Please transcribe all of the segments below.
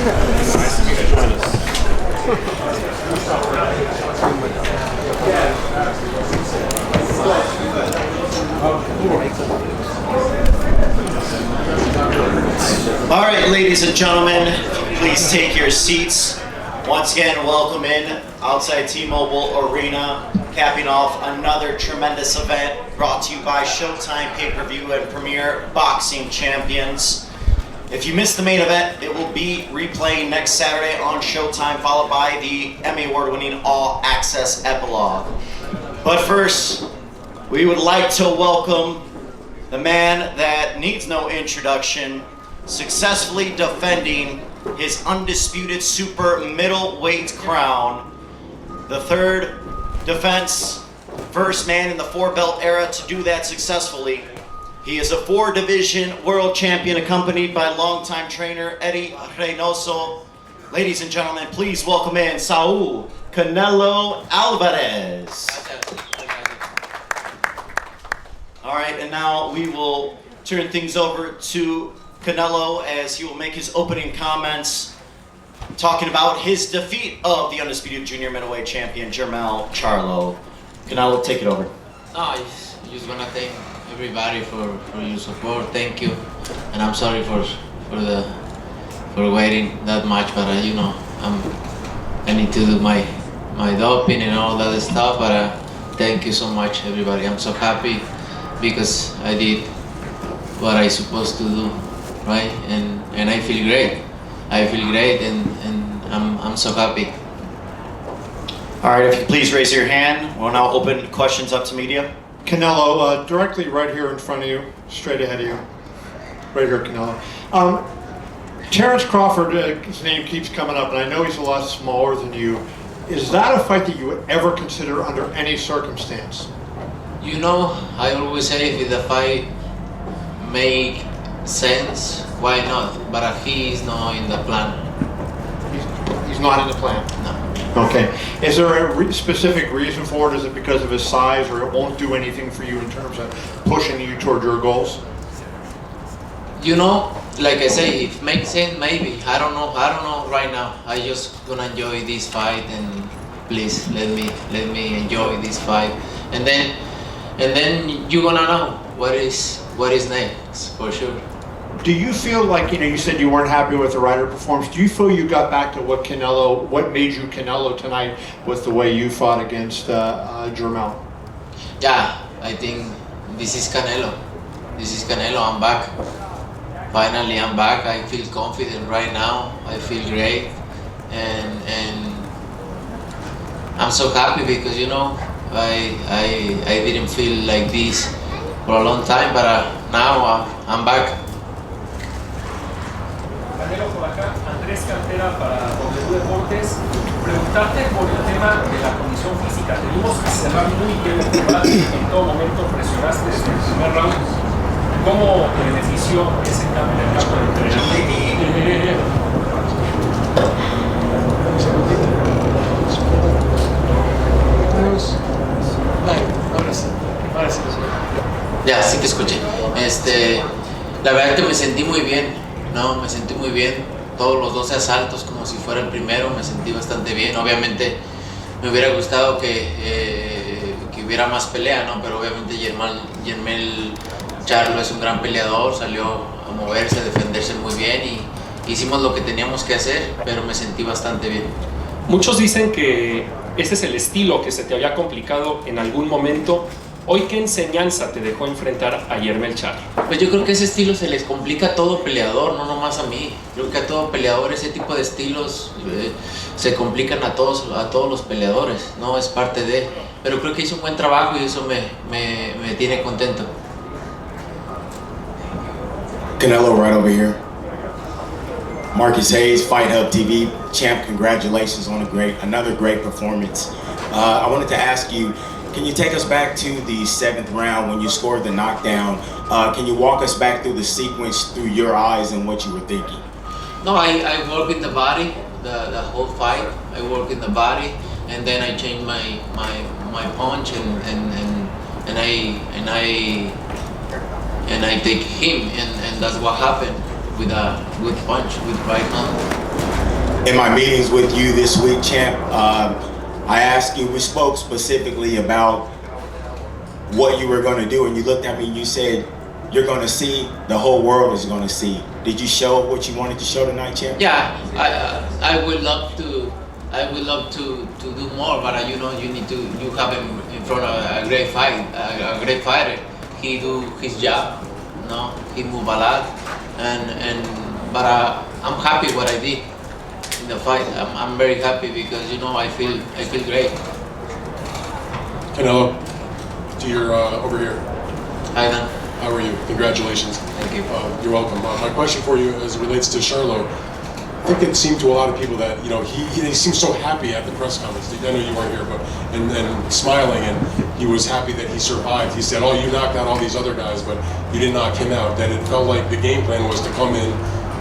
Nice of you to join us. All right, ladies and gentlemen, please take your seats. Once again, welcome in outside T-Mobile Arena, capping off another tremendous event brought to you by Showtime Pay-Per-View and Premier Boxing Champions. If you missed the main event, it will be replaying next Saturday on Showtime, followed by the Emmy Award-winning All Access Epilogue. But first, we would like to welcome the man that needs no introduction, successfully defending his undisputed super middleweight crown, the third defense, first man in the four-belt era to do that successfully. He is a four-division world champion accompanied by longtime trainer Eddie Reynoso. Ladies and gentlemen, please welcome in Saul Canelo Alvarez. All right, and now we will turn things over to Canelo as he will make his opening comments talking about his defeat of the undisputed junior middleweight champion Jermell Charlo. Canelo, take it over. No, I just want to thank everybody for your support. Thank you, and I'm sorry for waiting that much, but you know, I need to do my doping and all that stuff. But thank you so much, everybody. I'm so happy because I did what I supposed to do, right? And I feel great. I feel great, and I'm so happy. All right, if you please raise your hand. We'll now open questions up to media. Canelo, directly right here in front of you, straight ahead of you. Right here, Canelo. Terence Crawford, his name keeps coming up, and I know he's a lot smaller than you. Is that a fight that you would ever consider under any circumstance? You know, I always say if the fight make sense, why not? But he is not in the plan. He's not in the plan? No. Okay. Is there a specific reason for it? Is it because of his size, or it won't do anything for you in terms of pushing you toward your goals? You know, like I say, if it makes sense, maybe. I don't know right now. I just gonna enjoy this fight, and please let me enjoy this fight, and then you're gonna know what is next for sure. Do you feel like, you said you weren't happy with the Ryder performance? Do you feel you got back to what made you Canelo tonight with the way you fought against Jermell? Yeah, I think this is Canelo. This is Canelo. I'm back. Finally, I'm back. I feel confident right now. I feel great, and I'm so happy because I didn't feel like this for a long time, but now I'm back. Canelo, por acá, Andrés Cantera para W Deportes. Preguntarte por el tema de la condición física. Te vimos cerrar muy bien el combate, en todo momento presionaste desde el primer round. ¿Cómo te benefició ese cambio en el campo de entrenamiento? Ahora sí. Ya, sí te escuché. La verdad que me sentí muy bien. No, me sentí muy bien. Todos los 12 asaltos como si fuera el primero, me sentí bastante bien. Obviamente me hubiera gustado que hubiera más pelea, ¿no? Pero obviamente Jermell Charlo es un gran peleador, salió a moverse, a defenderse muy bien y hicimos lo que teníamos que hacer, pero me sentí bastante bien. Muchos dicen que ese es el estilo que se te había complicado en algún momento. Hoy, ¿qué enseñanza te dejó enfrentar a Jermell Charlo? Pues yo creo que ese estilo se les complica a todo peleador, no nomás a mí. Creo que a todo peleador ese tipo de estilos se complican a todos los peleadores, no es parte de. Pero creo que hizo un buen trabajo y eso me tiene contento. Canelo, right over here. Marcus Hayes, FightHype TV champ. Congratulations on another great performance. I wanted to ask you, can you take us back to the 7th round when you scored the knockdown? Can you walk us back through the sequence through your eyes and what you were thinking? No, I work in the body, the whole fight. I work in the body, and then I change my punch and I take him, and that's what happened with a good punch with right hand. In my meetings with you this week, champ, I asked you, we spoke specifically about what you were going to do, and you looked at me and you said, you're going to see, the whole world is going to see. Did you show what you wanted to show tonight, champ? Yeah, I would love to. I would love to do more, but you know, you have him in front of a great great fighter. He do his job, you know, he move a lot, but I'm happy what I did in the fight. I'm very happy because, you know, I feel great. Canelo, to your over here. Hi, Dan. How are you? Congratulations. Thank you. You're welcome. My question for you, as it relates to Charlo, I think it seemed to a lot of people that, you know, he seemed so happy at the press conference. I know you weren't here, but and smiling, and he was happy that he survived. He said, "Oh, you knocked out all these other guys, but you didn't knock him out." That it felt like the game plan was to come in,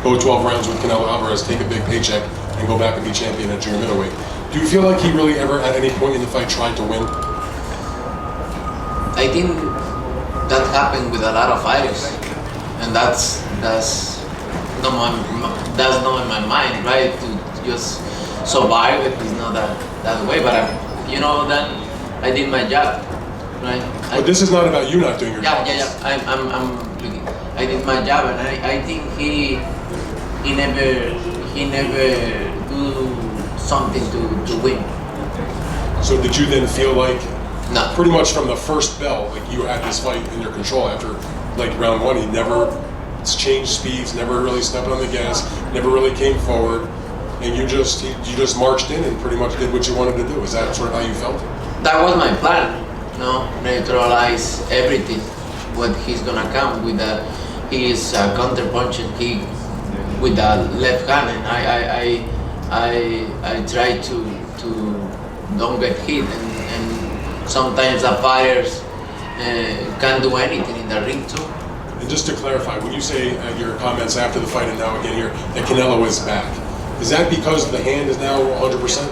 go 12 rounds with Canelo Alvarez, take a big paycheck, and go back and be champion at junior middleweight. Do you feel like he really ever, at any point in the fight, tried to win? I think that happened with a lot of fighters, and that's not in my mind, right? To just survive it is not that way. But you know, then I did my job, right? But this is not about you not doing your job. Yeah. I did my job, and I think he never do something to win. So did you then feel like, No. pretty much from the first bell, like you had this fight in your control after like round one, he never changed speeds, never really stepped on the gas, never really came forward, and you just marched in and pretty much did what you wanted to do. Is that sort of how you felt? That was my plan, no? Neutralize everything, what he's gonna come with his counter punching kick with the left hand, and I try to don't get hit, and sometimes the fighters can't do anything in the ring too. And just to clarify, when you say your comments after the fight and now again here, that Canelo is back, is that because the hand is now 100%?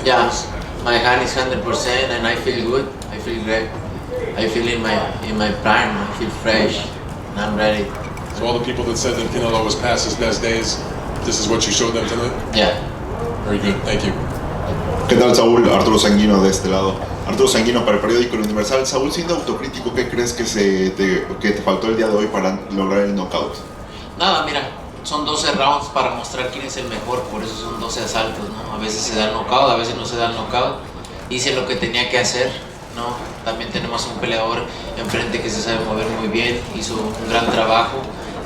Yeah, my hand is 100% and I feel good. I feel great. I feel in my prime. I feel fresh and I'm ready. So all the people that said that Canelo was past his best days, this is what you showed them tonight? Yeah. Very good, thank you. ¿Qué tal, Saúl? Arturo Sanguino de este lado. Arturo Sanguino para el periódico El Universal. Saúl, siendo autocrítico, ¿qué crees que te faltó el día de hoy para lograr el knockout? Nada, mira, son 12 rounds para mostrar quién es el mejor, por eso son 12 asaltos, ¿no? A veces se da el knockout, a veces no se da el knockout. Hice lo que tenía que hacer, ¿no? También tenemos un peleador enfrente que se sabe mover muy bien, hizo un gran trabajo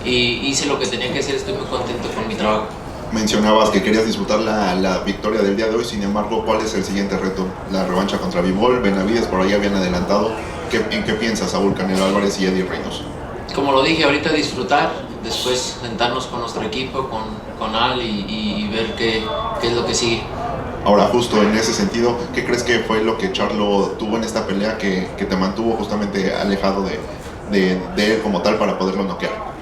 y hice lo que tenía que hacer, estoy muy contento con mi trabajo. Mencionabas que querías disfrutar la victoria del día de hoy, sin embargo, ¿cuál es el siguiente reto? La revancha contra Bivol, Benavides, por ahí habían adelantado. ¿En qué piensas, Saúl Canelo Álvarez y Eddie Reynoso? Como lo dije, ahorita disfrutar, después sentarnos con nuestro equipo, con Al y ver qué es lo que sigue. Ahora, justo en ese sentido, ¿qué crees que fue lo que Charlo tuvo en esta pelea que te mantuvo justamente alejado de él como tal para poderlo noquear?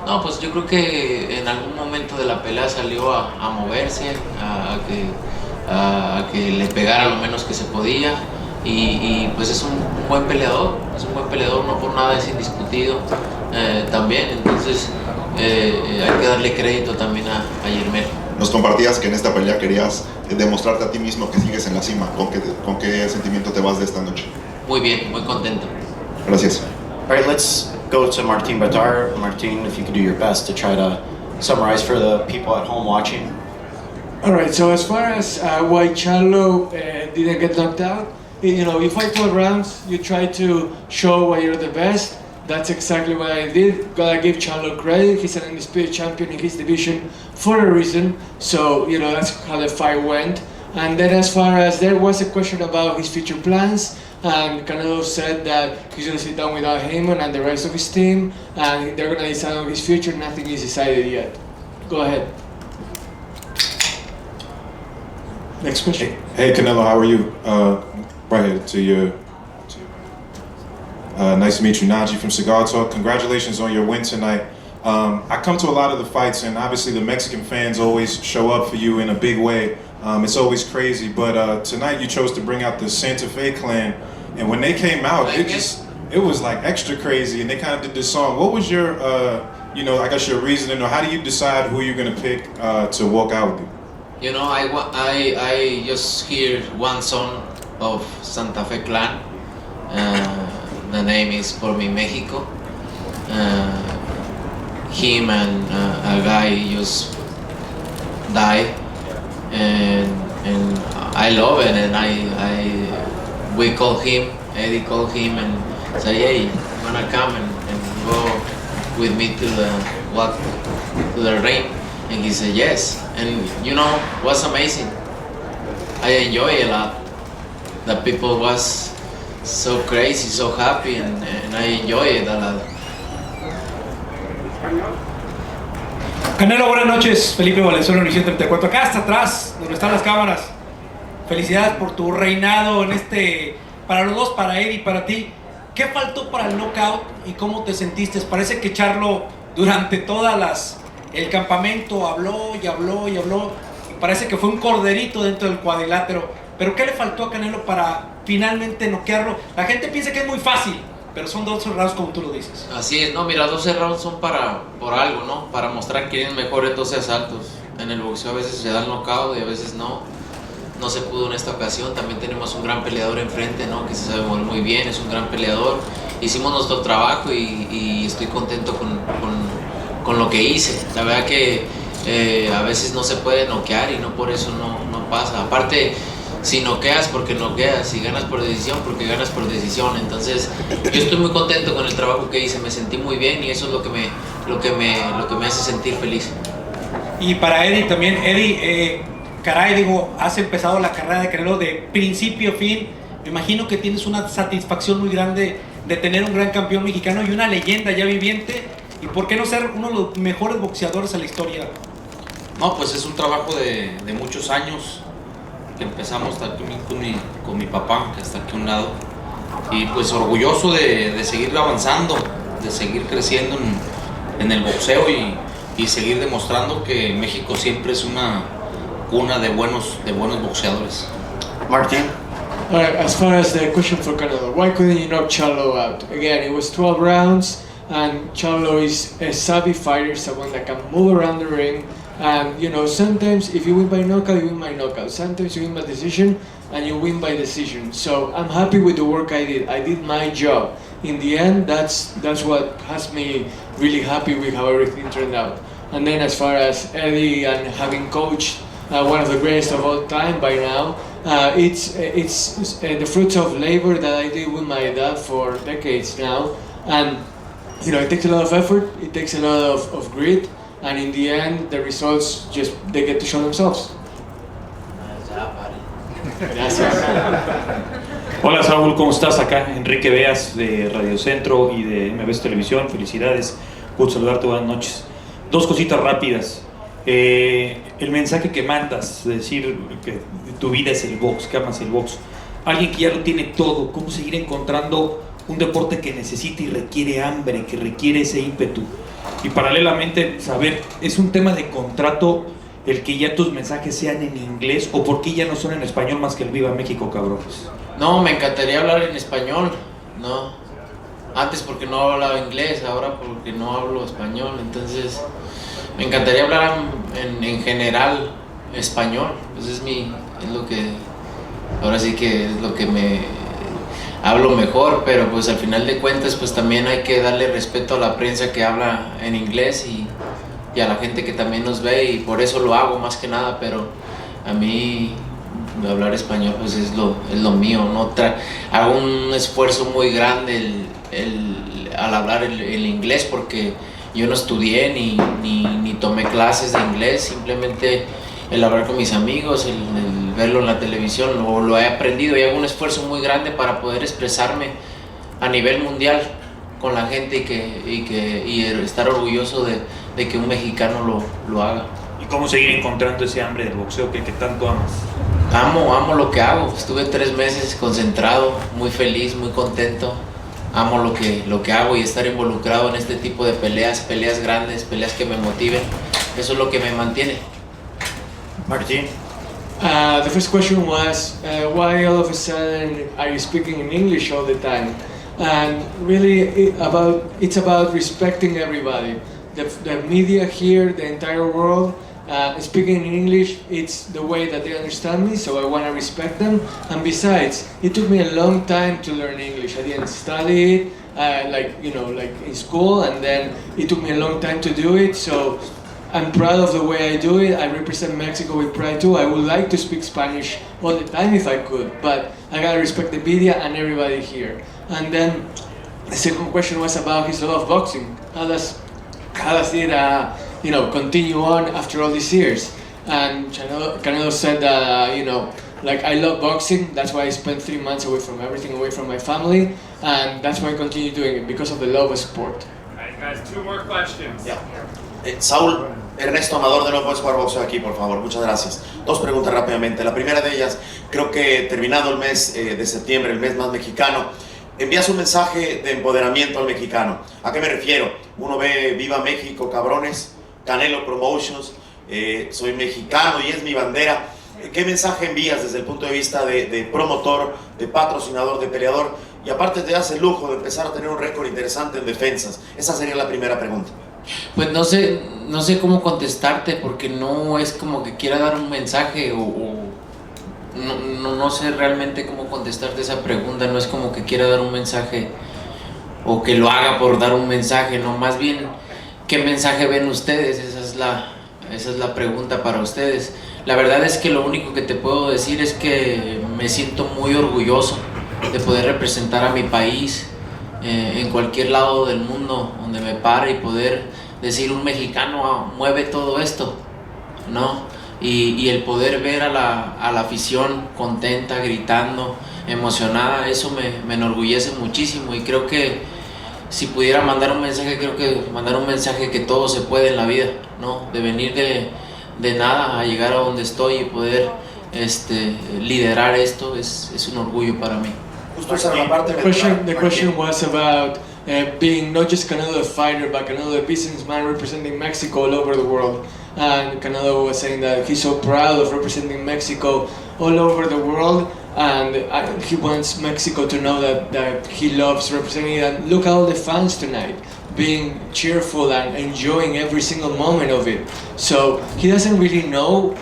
No, pues yo creo que en algún momento de la pelea salió a moverse, a que le pegara lo menos que se podía y pues es un buen peleador, no por nada es indiscutido también, entonces hay que darle crédito también a Jermell. Nos compartías que en esta pelea querías demostrarte a ti mismo que sigues en la cima. ¿Con qué sentimiento te vas de esta noche? Muy bien, muy contento. Gracias. All right, let's go to Martin Batar. Martin, if you could do your best to try to summarize for the people at home watching. All right, so as far as why Charlo didn't get knocked out, you know, you fight 12 rounds, you try to show why you're the best. That's exactly what I did. Gotta give Charlo credit. He's an undisputed champion in his division for a reason. So, you know, that's how the fight went. And then as far as there was a question about his future plans, and Canelo said that he's going to sit down with Al Heyman and the rest of his team, and they're going to decide on his future. Nothing is decided yet. Go ahead. Next question. Hey Canelo, how are you? Right here to you. Nice to meet you, Najee from Cigar Talk. Congratulations on your win tonight. I come to a lot of the fights, and obviously the Mexican fans always show up for you in a big way. It's always crazy, but tonight you chose to bring out the Santa Fe clan, and when they came out, it was like extra crazy, and they kind of did this song. What was your, I guess your reasoning, or how do you decide who you're gonna pick to walk out with you? You know, I just hear one song of Santa Fe Clan. The name is Por Mi Mexico. Him and a guy just died, and I love it, and we call him, Eddie called him and say, hey, you wanna come and go with me to the ring? And he said yes, and you know, it was amazing. I enjoy it a lot. The people was so crazy, so happy, and I enjoy it a lot. Canelo, buenas noches. Felipe Valenzuela, Univisión 34. Acá hasta atrás, donde están las cámaras. Felicidades por tu reinado en para los dos, para Eddie y para ti. ¿Qué faltó para el knockout y cómo te sentiste? Parece que Charlo durante el campamento habló y habló y habló. Parece que fue un corderito dentro del cuadrilátero. Pero ¿qué le faltó a Canelo para finalmente noquearlo? La gente piensa que es muy fácil, pero son 12 rounds como tú lo dices. Así es, no, mira, 12 rounds son por algo, ¿no? Para mostrar quién es mejor en 12 asaltos. En el boxeo a veces se da el knockout y a veces no. No se pudo en esta ocasión. También tenemos un gran peleador enfrente, ¿no? Que se sabe mover muy bien, es un gran peleador. Hicimos nuestro trabajo y estoy contento con lo que hice. La verdad que a veces no se puede noquear y no por eso no pasa. Aparte, si noqueas porque noqueas, si ganas por decisión porque ganas por decisión. Entonces yo estoy muy contento con el trabajo que hice, me sentí muy bien y eso es lo que me hace sentir feliz. Y para Eddie también, Eddie, caray, digo, has empezado la carrera de Canelo de principio a fin. Me imagino que tienes una satisfacción muy grande de tener un gran campeón mexicano y una leyenda ya viviente. ¿Y por qué no ser uno de los mejores boxeadores de la historia? No, pues es un trabajo de muchos años que empezamos también con mi papá, que está aquí a un lado, y pues orgulloso de seguir avanzando, de seguir creciendo en el boxeo y seguir demostrando que México siempre es una cuna de buenos boxeadores. Martin? All right, as far as the question for Canelo, why couldn't you knock Charlo out? Again, it was 12 rounds, and Charlo is a savvy fighter, someone that can move around the ring. And you know, sometimes if you win by knockout, you win by knockout. Sometimes you win by decision, and you win by decision. So I'm happy with the work I did. I did my job. In the end, that's what has me really happy with how everything turned out. And then as far as Eddie and having coached one of the greatest of all time by now, it's the fruits of labor that I did with my dad for decades now. And you know, it takes a lot of effort. It takes a lot of grit. And in the end, the results they get to show themselves. Gracias. Hola Saúl, ¿cómo estás? Acá Enrique Beas de Radio Centro y de MBS Televisión, felicidades, gusto saludarte, buenas noches. Dos cositas rápidas. El mensaje que mandas, de decir que tu vida es el box, que amas el box. Alguien que ya lo tiene todo, ¿cómo seguir encontrando un deporte que necesita y requiere hambre, que requiere ese ímpetu? Y paralelamente, saber, ¿es un tema de contrato el que ya tus mensajes sean en inglés o por qué ya no son en español más que el Viva México, cabrones? No, me encantaría hablar en español, ¿no? Antes porque no hablaba inglés, ahora porque no hablo español, entonces me encantaría hablar en general español, pues es lo que, ahora sí que es lo que me hablo mejor, pero pues al final de cuentas pues también hay que darle respeto a la prensa que habla en inglés y a la gente que también nos ve y por eso lo hago más que nada, pero a mí hablar español pues es lo mío, ¿no? Hago un esfuerzo muy grande al hablar el inglés porque yo no estudié ni tomé clases de inglés, simplemente el hablar con mis amigos, el verlo en la televisión, lo he aprendido y hago un esfuerzo muy grande para poder expresarme a nivel mundial con la gente y estar orgulloso de que un mexicano lo haga. ¿Y cómo seguir encontrando ese hambre del boxeo que tanto amas? Amo lo que hago, estuve 3 meses concentrado, muy feliz, muy contento. Amo lo que hago y estar involucrado en este tipo de peleas grandes, peleas que me motiven, eso es lo que me mantiene. Martin? The first question was, why all of a sudden are you speaking in English all the time? And really, it's about respecting everybody. The media here, the entire world, Speaking in English, it's the way that they understand me, so I want to respect them. And besides, it took me a long time to learn English. I didn't study it, like in school, and then it took me a long time to do it. So I'm proud of the way I do it. I represent Mexico with pride too. I would like to speak Spanish all the time if I could, but I gotta respect the media and everybody here. And then the second question was about his love of boxing. How does it continue on after all these years? And Canelo said that like, I love boxing. That's why I spent 3 months away from everything, away from my family, and that's why I continue doing it, because of the love of sport. All right, guys, 2 more questions. Yeah. Saúl, Ernesto Amador, de nuevo puedes jugar boxeo aquí, por favor. Muchas gracias. 2 preguntas rápidamente. La primera de ellas, creo que terminado el mes de septiembre, el mes más mexicano, envías un mensaje de empoderamiento al mexicano. ¿A qué me refiero? Uno ve Viva México, cabrones, Canelo Promotions, soy mexicano y es mi bandera. ¿Qué mensaje envías desde el punto de vista de promotor, de patrocinador, de peleador? Y aparte te das el lujo de empezar a tener un récord interesante en defensas. Esa sería la primera pregunta. Pues no sé cómo contestarte, porque no es como que quiera dar un mensaje no sé realmente cómo contestarte esa pregunta. No es como que quiera dar un mensaje o que lo haga por dar un mensaje, no, más bien ¿qué mensaje ven ustedes? Esa es la pregunta para ustedes. La verdad es que lo único que te puedo decir es que me siento muy orgulloso de poder representar a mi país en cualquier lado del mundo donde me pare, y poder decir un mexicano mueve todo esto, ¿no? Y el poder ver a la afición contenta, gritando, emocionada, eso me enorgullece muchísimo. Y creo que si pudiera mandar un mensaje, creo que mandar un mensaje que todo se puede en la vida, ¿no? De venir de nada a llegar a donde estoy y poder liderar esto es un orgullo para mí. The question was about being not just Canelo a fighter, but Canelo a businessman representing Mexico all over the world. And Canelo was saying that he's so proud of representing Mexico all over the world, and he wants Mexico to know that he loves representing it. And look at all the fans tonight, being cheerful and enjoying every single moment of it. So he doesn't really know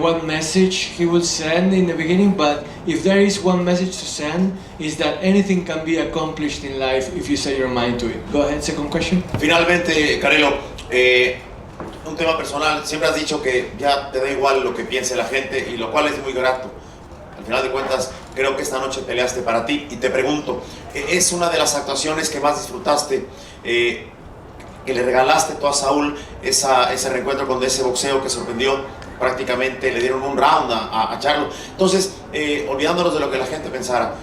what message he will send in the beginning, but if there is one message to send, is that anything can be accomplished in life if you set your mind to it. Go ahead, second question. Finalmente, Canelo, un tema personal. Siempre has dicho que ya te da igual lo que piense la gente, y lo cual es muy grato. Al final de cuentas, creo que esta noche peleaste para ti, y te pregunto, ¿es una de las actuaciones que más disfrutaste, que le regalaste tú a Saúl, ese reencuentro con ese boxeo que sorprendió? Prácticamente le dieron un round a Charlo. Entonces, olvidándonos de lo que la gente pensara,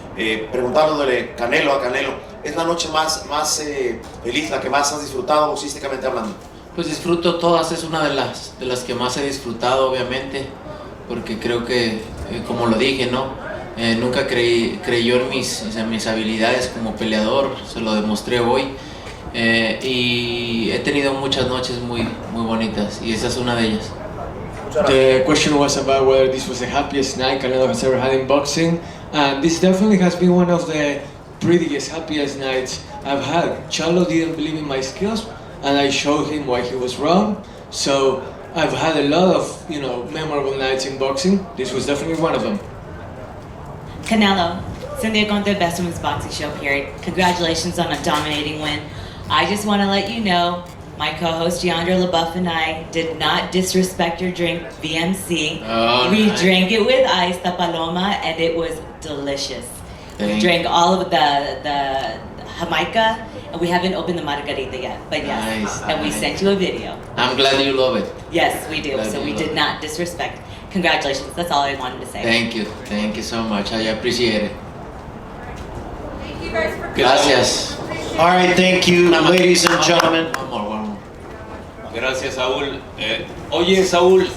preguntándole Canelo a Canelo, ¿es la noche más feliz, la que más has disfrutado boxísticamente hablando? Pues disfruto todas, es una de las que más he disfrutado, obviamente, porque creo que, como lo dije, ¿no? Nunca creyó en mis habilidades como peleador, se lo demostré hoy, y he tenido muchas noches muy bonitas, y esa es una de ellas. The question was about whether this was the happiest night Canelo has ever had in boxing, and this definitely has been one of the prettiest, happiest nights I've had. Charlo didn't believe in my skills, and I showed him why he was wrong. So I've had a lot of, memorable nights in boxing. This was definitely one of them. Canelo, Cynthia Conte, Best Women's Boxing Show, period. Congratulations on a dominating win. I just want to let you know, my co-host Deandra LaBeouf and I did not disrespect your drink, VMC. We drank it with ice, the Paloma, and it was delicious. We drank all of the Jamaica, and we haven't opened the Margarita yet, but yes, nice, and we sent you a video. I'm glad you love it. Yes, we do, so we did not disrespect. Congratulations, that's all I wanted to say. Thank you so much, I appreciate it. Thank you guys for Gracias. All right, thank you, ladies and gentlemen. One more. Gracias, Saúl. Oye, Saúl,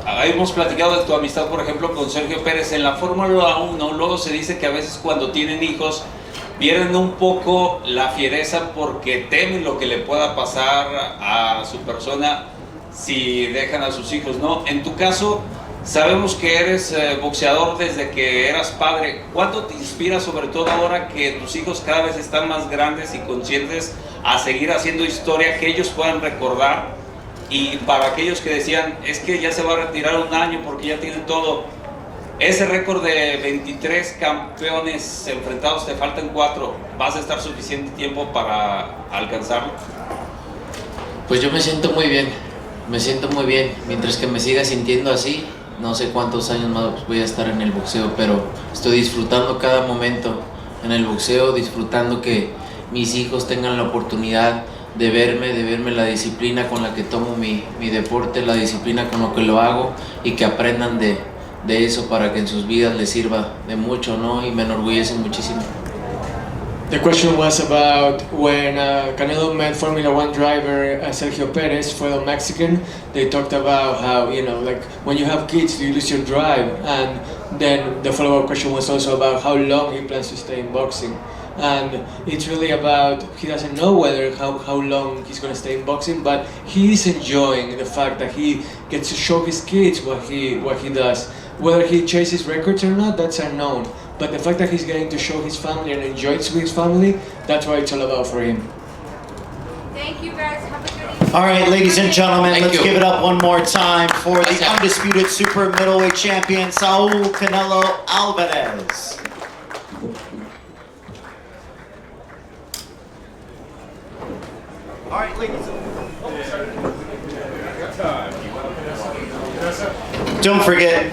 hemos platicado de tu amistad, por ejemplo, con Sergio Pérez en la Fórmula 1. Luego se dice que a veces cuando tienen hijos pierden un poco la fiereza porque temen lo que le pueda pasar a su persona si dejan a sus hijos, ¿no? En tu caso, sabemos que eres boxeador desde que eras padre. ¿Cuánto te inspira, sobre todo ahora que tus hijos cada vez están más grandes y conscientes, a seguir haciendo historia que ellos puedan recordar Y para aquellos que decían, es que ya se va a retirar un año porque ya tiene todo, ese récord de 23 campeones enfrentados, te faltan 4, ¿vas a estar suficiente tiempo para alcanzarlo? Pues yo me siento muy bien, mientras que me siga sintiendo así, no sé cuántos años más voy a estar en el boxeo, pero estoy disfrutando cada momento en el boxeo, disfrutando que mis hijos tengan la oportunidad de verme la disciplina con la que tomo mi deporte, la disciplina con lo que lo hago y que aprendan de eso para que en sus vidas les sirva de mucho, ¿no? Y me enorgullece muchísimo. The question was about when Canelo met Formula One driver Sergio Perez, fellow Mexican. They talked about how, you know, like when you have kids, do you lose your drive? And then the follow-up question was also about how long he plans to stay in boxing. And it's really about, he doesn't know whether how long he's going to stay in boxing, but he's enjoying the fact that he gets to show his kids what he does. Whether he chases records or not, that's unknown. But the fact that he's getting to show his family and enjoy it with his family, that's what it's all about for him. Thank you guys. Have a good evening. All right, ladies and gentlemen, Thank let's you. give it up one more time for the Gracias. undisputed super middleweight champion, Saul Canelo Alvarez. All right, ladies. Don't forget,